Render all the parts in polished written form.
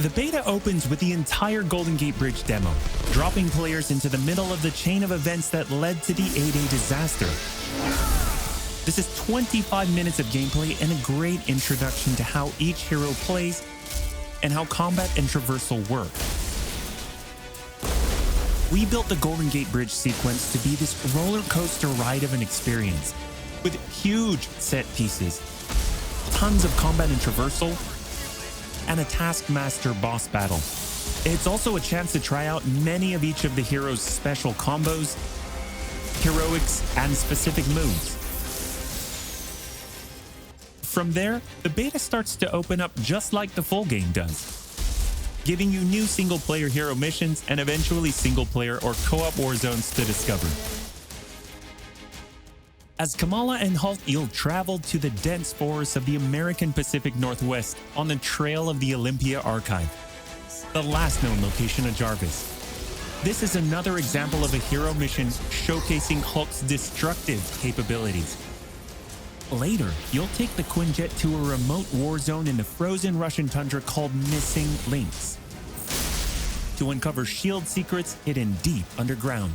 The beta opens with the entire Golden Gate Bridge demo, dropping players into the middle of the chain of events that led to the A-Day disaster. This is 25 minutes of gameplay and a great introduction to how each hero plays and how combat and traversal work. We built the Golden Gate Bridge sequence to be this roller coaster ride of an experience, with huge set pieces, tons of combat and traversal, and a Taskmaster boss battle. It's also a chance to try out many of each of the heroes' special combos, heroics, and specific moves. From there, the beta starts to open up just like the full game does, giving you new single-player hero missions and eventually single-player or co-op war zones to discover. As Kamala and Hulk Eel traveled to the dense forests of the American Pacific Northwest on the trail of the Olympia Archive, the last known location of Jarvis. This is another example of a hero mission showcasing Hulk's destructive capabilities. Later, you'll take the Quinjet to a remote war zone in the frozen Russian tundra called Missing Links to uncover shield secrets hidden deep underground.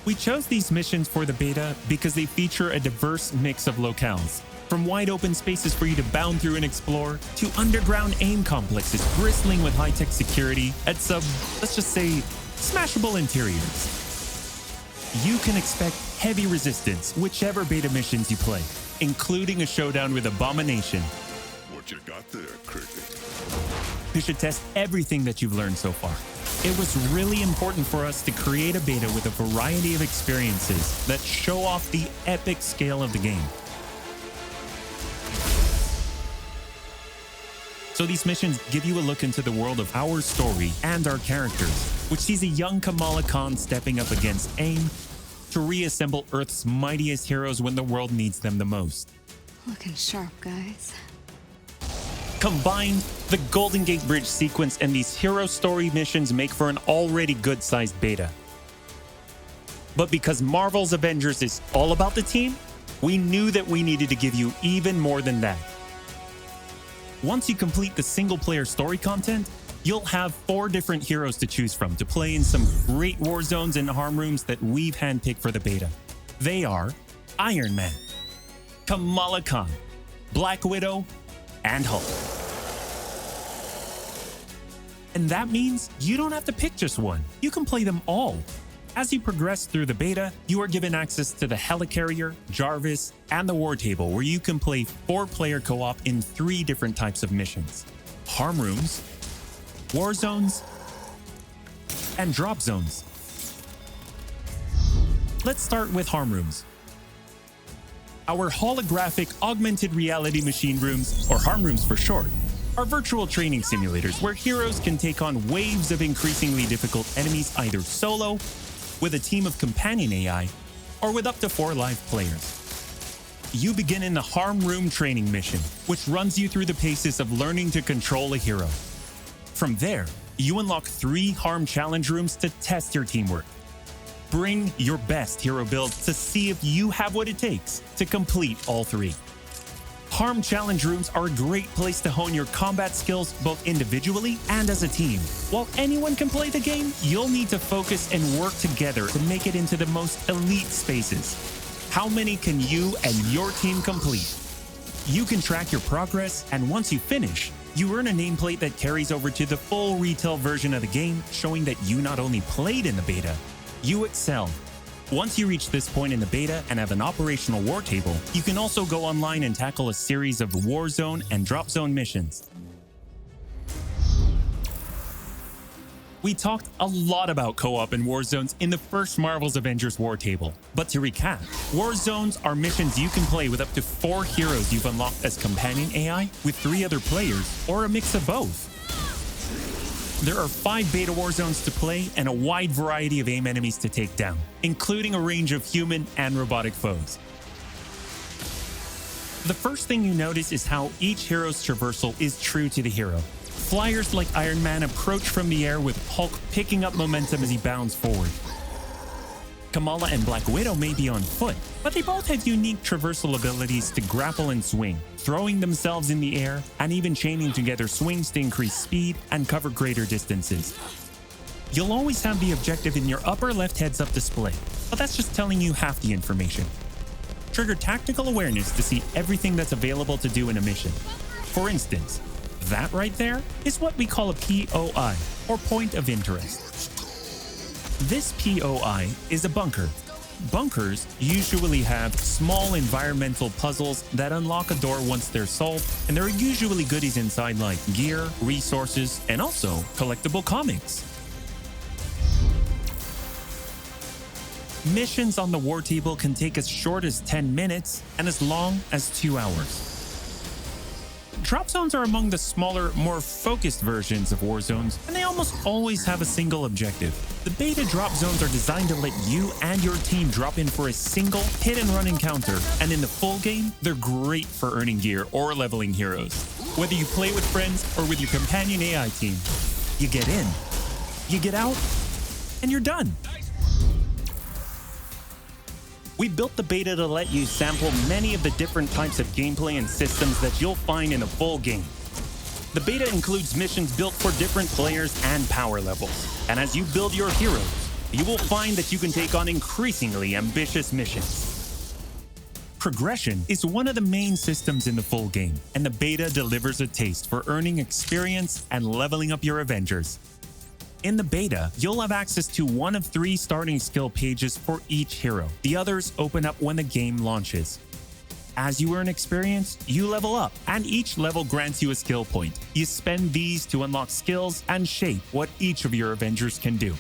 We chose these missions for the beta because they feature a diverse mix of locales, from wide open spaces for you to bound through and explore, to underground AIM complexes bristling with high-tech security at some, let's just say, smashable interiors. You can expect heavy resistance whichever beta missions you play, including a showdown with Abomination. What you got there, Cricket? You should test everything that you've learned so far. It was really important for us to create a beta with a variety of experiences that show off the epic scale of the game. So these missions give you a look into the world of our story and our characters, which sees a young Kamala Khan stepping up against AIM to reassemble Earth's mightiest heroes when the world needs them the most. Looking sharp, guys. Combined, the Golden Gate Bridge sequence and these hero story missions make for an already good-sized beta. But because Marvel's Avengers is all about the team, we knew that we needed to give you even more than that. Once you complete the single-player story content, you'll have 4 different heroes to choose from to play in some great war zones and harm rooms that we've handpicked for the beta. They are Iron Man, Kamala Khan, Black Widow, and Hulk. And that means you don't have to pick just one. You can play them all. As you progress through the beta, you are given access to the Helicarrier, Jarvis, and the War Table, where you can play 4-player co-op in 3 different types of missions: harm rooms, war zones, and drop zones. Let's start with harm rooms. Our holographic augmented reality machine rooms, or harm rooms for short, are virtual training simulators where heroes can take on waves of increasingly difficult enemies either solo, with a team of companion AI, or with up to 4 live players. You begin in the harm room training mission, which runs you through the paces of learning to control a hero. From there, you unlock 3 harm challenge rooms to test your teamwork. Bring your best hero build to see if you have what it takes to complete all 3. Harm challenge rooms are a great place to hone your combat skills both individually and as a team. While anyone can play the game, you'll need to focus and work together to make it into the most elite spaces. How many can you and your team complete? You can track your progress, and once you finish, you earn a nameplate that carries over to the full retail version of the game, showing that you not only played in the beta, you excelled. Once you reach this point in the beta and have an operational war table, you can also go online and tackle a series of war zone and drop zone missions. We talked a lot about co-op and war zones in the first Marvel's Avengers war table. But to recap, war zones are missions you can play with up to 4 heroes you've unlocked as companion AI, with 3 other players, or a mix of both. There are 5 beta war zones to play and a wide variety of AIM enemies to take down, including a range of human and robotic foes. The first thing you notice is how each hero's traversal is true to the hero. Flyers like Iron Man approach from the air with Hulk picking up momentum as he bounds forward. Kamala and Black Widow may be on foot, but they both have unique traversal abilities to grapple and swing, throwing themselves in the air, and even chaining together swings to increase speed and cover greater distances. You'll always have the objective in your upper left heads-up display, but that's just telling you half the information. Trigger tactical awareness to see everything that's available to do in a mission. For instance, that right there is what we call a POI, or point of interest. This POI is a bunker. Bunkers usually have small environmental puzzles that unlock a door once they're solved, and there are usually goodies inside like gear, resources, and also collectible comics. Missions on the war table can take as short as 10 minutes and as long as 2 hours. Drop zones are among the smaller, more focused versions of war zones, and they almost always have a single objective. The beta drop zones are designed to let you and your team drop in for a single hit-and-run encounter, and in the full game, they're great for earning gear or leveling heroes. Whether you play with friends or with your companion AI team, you get in, you get out, and you're done. We built the beta to let you sample many of the different types of gameplay and systems that you'll find in the full game. The beta includes missions built for different players and power levels, and as you build your heroes, you will find that you can take on increasingly ambitious missions. Progression is one of the main systems in the full game, and the beta delivers a taste for earning experience and leveling up your Avengers. In the beta, you'll have access to one of 3 starting skill pages for each hero. The others open up when the game launches. As you earn experience, you level up, and each level grants you a skill point. You spend these to unlock skills and shape what each of your Avengers can do.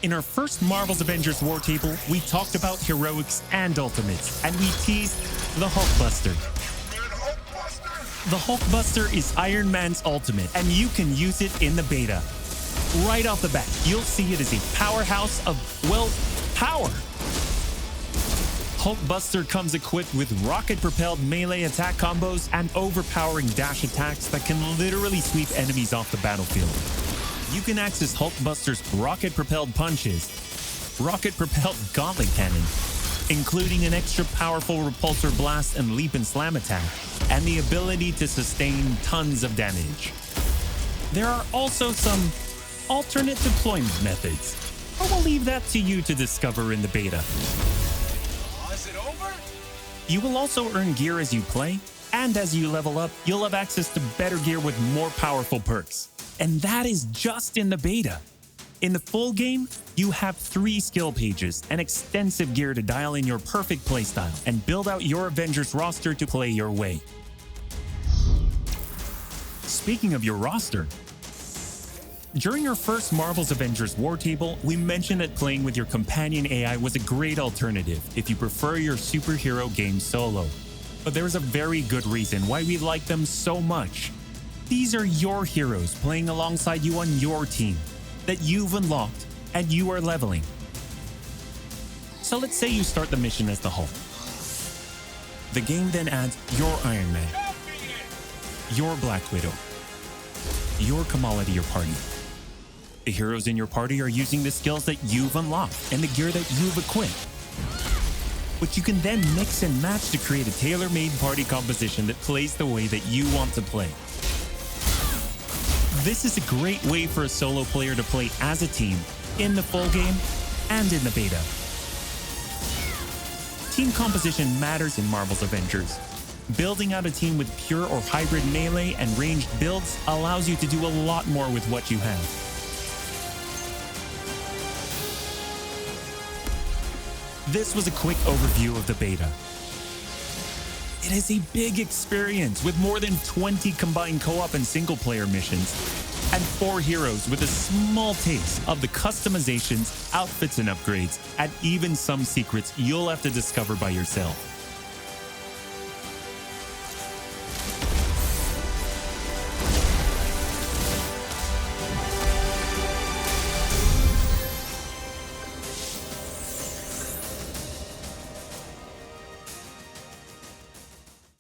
In our first Marvel's Avengers War Table, we talked about heroics and ultimates, and we teased the Hulkbuster. The Hulkbuster is Iron Man's ultimate, and you can use it in the beta. Right off the bat, you'll see it as a powerhouse of, well, power. Hulkbuster comes equipped with rocket-propelled melee attack combos and overpowering dash attacks that can literally sweep enemies off the battlefield. You can access Hulkbuster's rocket-propelled punches, rocket-propelled gauntlet cannon, including an extra powerful repulsor blast and leap and slam attack, and the ability to sustain tons of damage. There are also some alternate deployment methods, but we'll leave that to you to discover in the beta. Is it over? You will also earn gear as you play, and as you level up, you'll have access to better gear with more powerful perks. And that is just in the beta. In the full game, you have 3 skill pages and extensive gear to dial in your perfect playstyle and build out your Avengers roster to play your way. Speaking of your roster, during our first Marvel's Avengers War Table, we mentioned that playing with your companion AI was a great alternative if you prefer your superhero game solo. But there's a very good reason why we like them so much. These are your heroes playing alongside you on your team that you've unlocked and you are leveling. So let's say you start the mission as the Hulk. The game then adds your Iron Man, your Black Widow, your Kamala to your party. The heroes in your party are using the skills that you've unlocked and the gear that you've equipped, which you can then mix and match to create a tailor-made party composition that plays the way that you want to play. This is a great way for a solo player to play as a team in the full game and in the beta. Team composition matters in Marvel's Avengers. Building out a team with pure or hybrid melee and ranged builds allows you to do a lot more with what you have. This was a quick overview of the beta. It is a big experience with more than 20 combined co-op and single-player missions, and 4 heroes with a small taste of the customizations, outfits and upgrades, and even some secrets you'll have to discover by yourself.